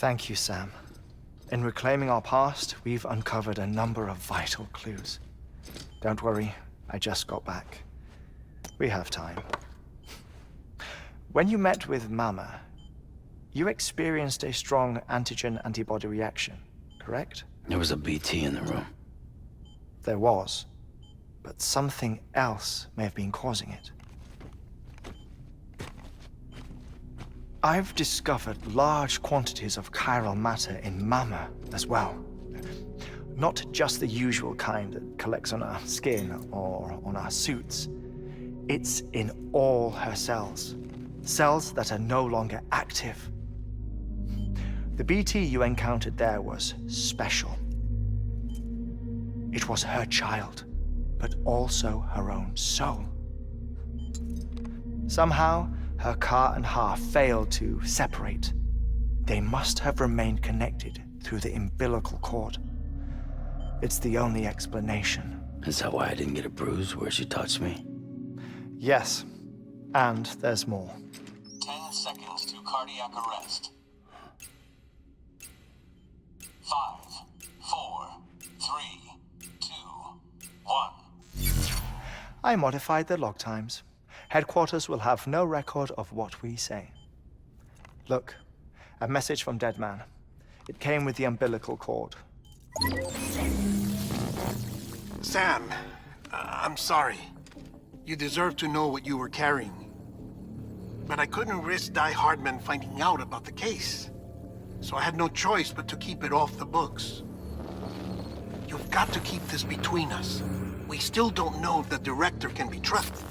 Thank you, Sam. In reclaiming our past, we've uncovered a number of vital clues. Don't worry, I just got back. We have time. When you met with Mama, you experienced a strong antigen-antibody reaction, correct? There was a BT in the room. There was, but something else may have been causing it. I've discovered large quantities of chiral matter in Mama as well. Not just the usual kind that collects on our skin or on our suits. It's in all her cells. Cells that are no longer active. The BT you encountered there was special. It was her child, but also her own soul. Somehow, her car and half failed to separate. They must have remained connected through the umbilical cord. It's the only explanation. Is that why I didn't get a bruise where she touched me? Yes, and there's more. 10 seconds to cardiac arrest. 5, 4, 3, 2, 1. I modified the log times. Headquarters will have no record of what we say. Look, a message from Dead Man. It came with the umbilical cord. Sam, I'm sorry. You deserve to know what you were carrying. But I couldn't risk Die Hardman finding out about the case. So I had no choice but to keep it off the books. You've got to keep this between us. We still don't know if the director can be trusted.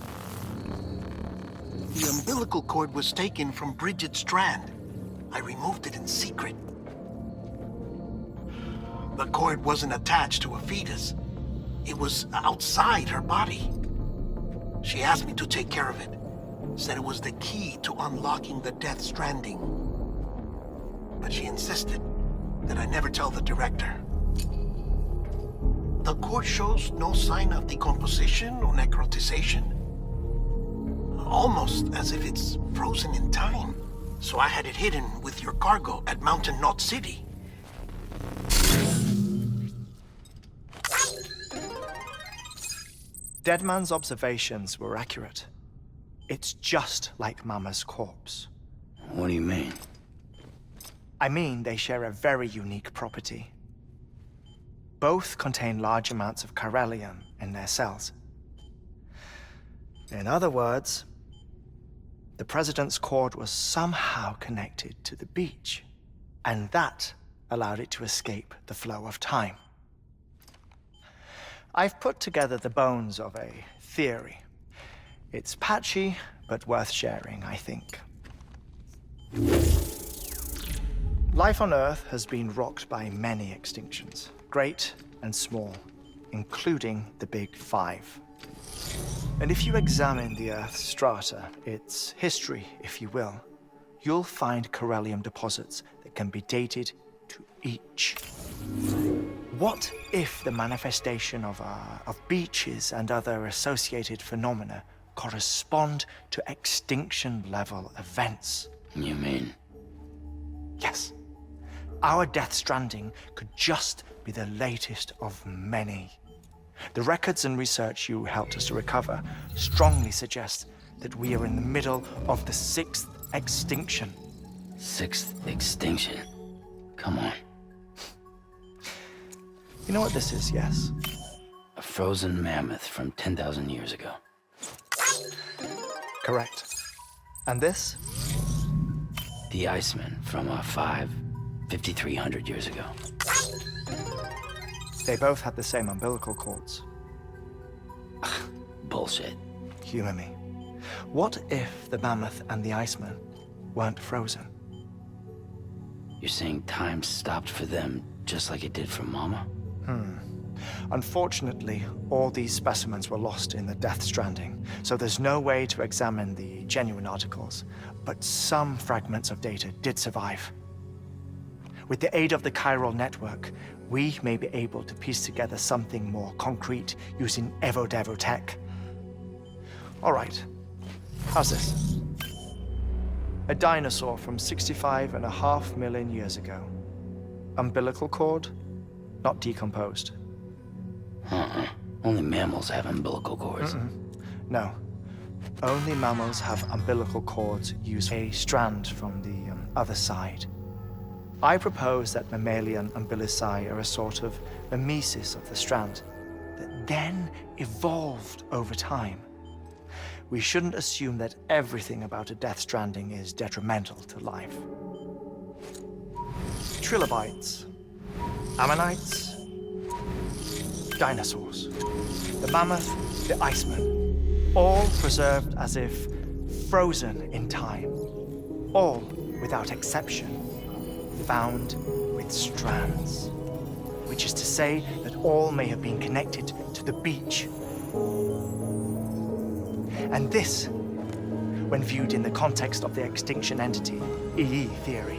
The umbilical cord was taken from Bridget Strand. I removed it in secret. The cord wasn't attached to a fetus. It was outside her body. She asked me to take care of it. Said it was the key to unlocking the Death Stranding. But she insisted that I never tell the director. The cord shows no sign of decomposition or necrotization. Almost as if it's frozen in time. So I had it hidden with your cargo at Mountain Knot City. Deadman's observations were accurate. It's just like Mama's corpse. What do you mean? I mean, they share a very unique property. Both contain large amounts of chiralium in their cells. In other words, the president's cord was somehow connected to the beach, and that allowed it to escape the flow of time. I've put together the bones of a theory. It's patchy, but worth sharing, I think. Life on Earth has been rocked by many extinctions, great and small, including the Big Five. And if you examine the Earth's strata, its history, if you will, you'll find chiralium deposits that can be dated to each. What if the manifestation of beaches and other associated phenomena correspond to extinction-level events? You mean? Yes. Our Death Stranding could just be the latest of many. The records and research you helped us to recover strongly suggest that we are in the middle of the 6th extinction. 6th extinction? Come on. You know what this is, yes? A frozen mammoth from 10,000 years ago. Correct. And this? The Iceman from 5,300 years ago. They both had the same umbilical cords. Bullshit. Humor me. What if the mammoth and the Iceman weren't frozen? You're saying time stopped for them just like it did for Mama? Unfortunately, all these specimens were lost in the Death Stranding, so there's no way to examine the genuine articles, but some fragments of data did survive. With the aid of the chiral network, we may be able to piece together something more concrete using Evo-Devo tech. All right, how's this? A dinosaur from 65.5 million years ago. Umbilical cord? Not decomposed. Only mammals have umbilical cords. No. Only mammals have umbilical cords used a strand from the other side. I propose that mammalian umbilici are a sort of mimesis of the strand that then evolved over time. We shouldn't assume that everything about a death stranding is detrimental to life. Trilobites, ammonites, dinosaurs, the mammoth, the iceman, all preserved as if frozen in time, all, without exception, found with strands, which is to say that all may have been connected to the beach. And this, when viewed in the context of the extinction entity, EE theory,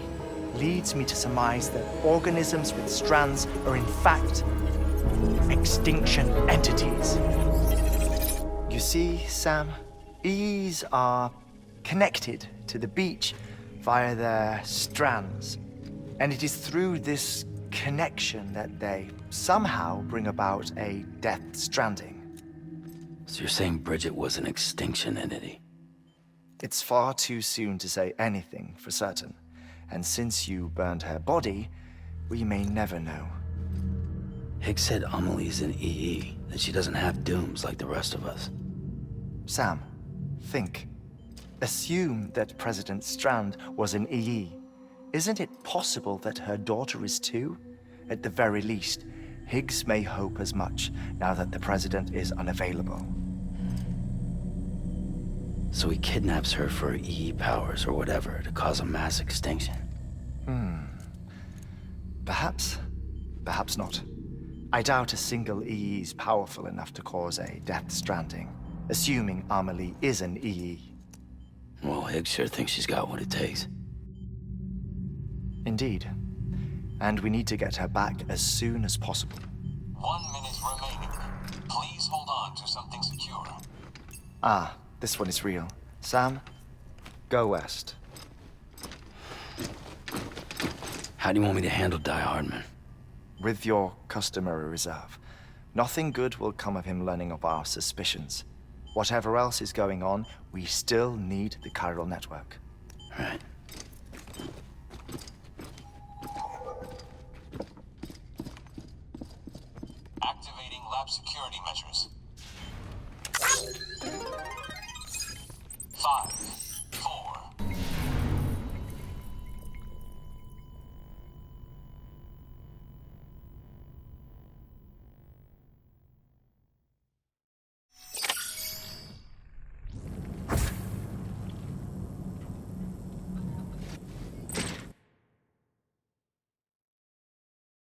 leads me to surmise that organisms with strands are in fact extinction entities. You see, Sam, EEs are connected to the beach via their strands. And it is through this connection that they somehow bring about a death stranding. So you're saying Bridget was an extinction entity? It's far too soon to say anything for certain. And since you burned her body, we may never know. Higgs said Amelie's an EE, that she doesn't have dooms like the rest of us. Sam, think. Assume that President Strand was an EE. Isn't it possible that her daughter is too? At the very least, Higgs may hope as much now that the president is unavailable. So he kidnaps her for EE powers or whatever to cause a mass extinction. Perhaps. Perhaps not. I doubt a single EE is powerful enough to cause a death stranding, assuming Amelie is an EE. Well, Higgs sure thinks she's got what it takes. Indeed. And we need to get her back as soon as possible. 1 minute remaining. Please hold on to something secure. Ah, this one is real. Sam, go west. How do you want me to handle Die Hardman? With your customary reserve. Nothing good will come of him learning of our suspicions. Whatever else is going on, we still need the chiral network. Right. Activating lab security measures. 5,